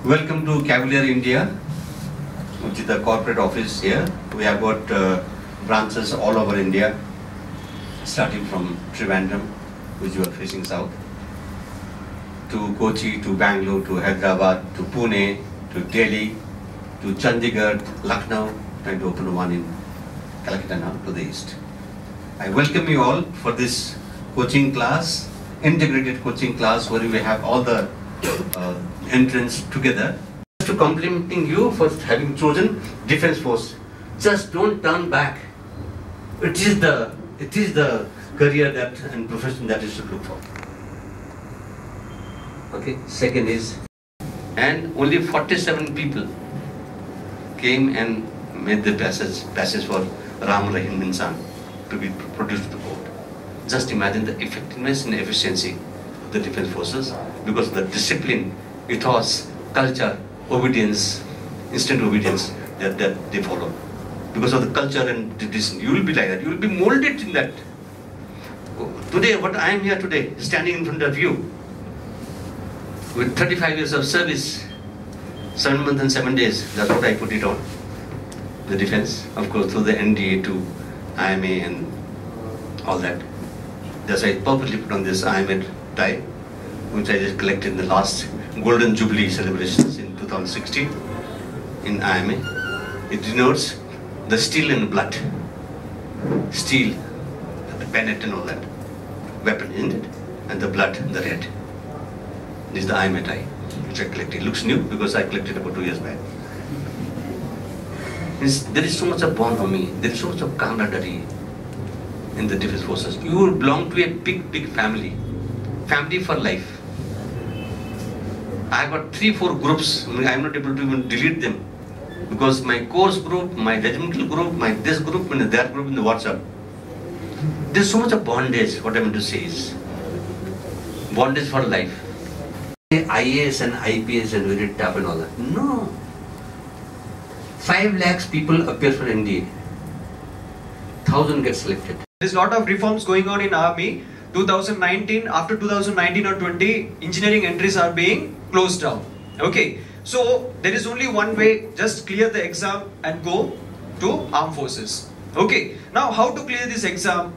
Welcome to Cavalier India, which is the corporate office here. We have got branches all over India, starting from Trivandrum, which you are facing south, to Kochi, to Bangalore, to Hyderabad, to Pune, to Delhi, to Chandigarh, Lucknow, trying to open one in Calcutta now to the east. I welcome you all for this coaching class, integrated coaching class, where we have all the entrance together. To complimenting you for having chosen Defence Force. Just don't turn back. It is the career that and profession that you should look for. Okay. Second is, and only 47 people came and made the passage for Ram Rahim Insan to be produced to the board. Just imagine the effectiveness and efficiency of the Defence Forces because of the discipline, ethos, culture, obedience, instant obedience that they follow. Because of the culture and tradition, you will be like that. You will be molded in that. Today, what I am here today, standing in front of you, with 35 years of service, 7 months and 7 days, that's what I put it on. The defense, of course, through the NDA to IMA and all that. That's why I purposely put on this IMA tie, which I just collected in the last Golden Jubilee celebrations in 2016 in IMA. It denotes the steel and blood. Steel, the bayonet and all that. Weapon, isn't it? And the blood, the red. This is the IMA tie, which I collected. It looks new because I collected about 2 years back. There is so much of bond for me. There is so much of camaraderie in the Defence Forces. You belong to a big family. Family for life. I have got 3-4 groups. I am not able to even delete them because my course group, my regimental group, my this group and that group in the WhatsApp. There is so much of bondage. What I meant to say is bondage for life. IAS and IPS and very tough and all that. No. 5 lakhs people appear for NDA. 1,000 get selected. There's a lot of reforms going on in army. 2019, after 2019 or 20, engineering entries are being closed down. Okay, so there is only one way, just clear the exam and go to armed forces. Okay, now how to clear this exam,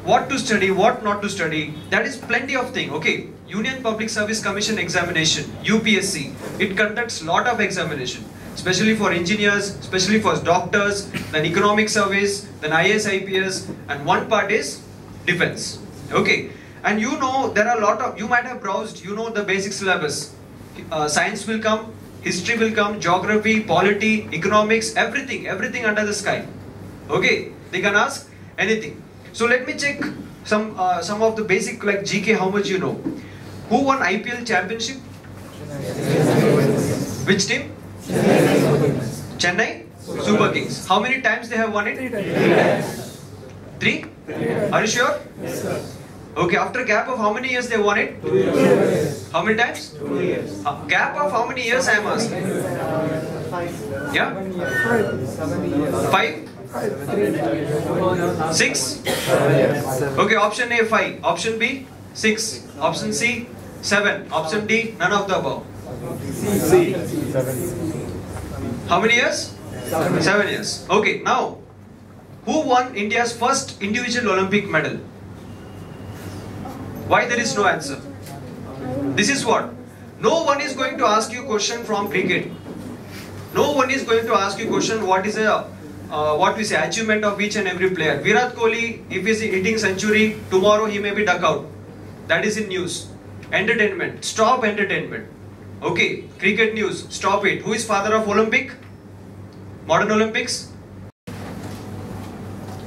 what to study, what not to study, that is plenty of thing. Okay, Union Public Service Commission examination, UPSC, it conducts lot of examination, especially for engineers, especially for doctors, then economic service, then IAS, IPS, and one part is defense. Okay, and you know there are a lot of, you might have browsed, you know the basic syllabus. Science will come, history will come, geography, polity, economics, everything under the sky. Okay, they can ask anything. So let me check some of the basic like GK, how much you know. Who won IPL championship? Which team? Chennai Super Kings. How many times they have won it? 3? Are you sure? Yes, sir. Okay, after a gap of how many years they won it? 2 years. How many times? 2 years. Gap of how many years I am asking? 5. Yeah? 5? 6? Okay, option A 5, option B 6, option C 7, option D none of the above. C. How many years? 7 years. Okay, now who won India's first individual Olympic medal? Why there is no answer? This is what? No one is going to ask you question from cricket. No one is going to ask you question what is a what we say achievement of each and every player. Virat Kohli, if he is hitting century, tomorrow he may be dug out. That is in news. Entertainment, stop entertainment. Okay, cricket news, stop it. Who is father of Olympic? Modern Olympics?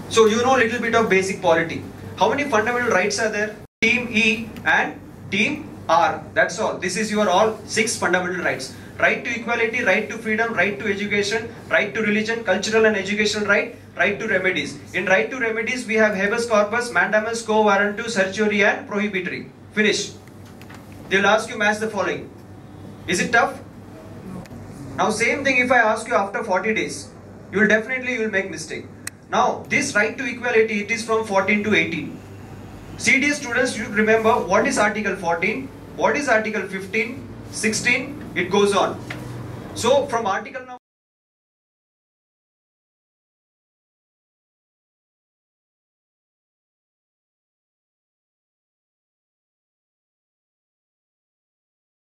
So you know a little bit of basic polity. How many fundamental rights are there? Team E and Team R. That's all. This is your all 6 fundamental rights. Right to equality, right to freedom, right to education, right to religion, cultural and educational right, right to remedies. In right to remedies, we have habeas corpus, mandamus, quo warranto, certiorari and prohibitory. Finish. They will ask you match the following. Is it tough? Now same thing if I ask you after 40 days, you will make mistake. Now this right to equality, it is from 14 to 18. CDS students should remember what is article 14, what is article 15, 16, It goes on. So from article number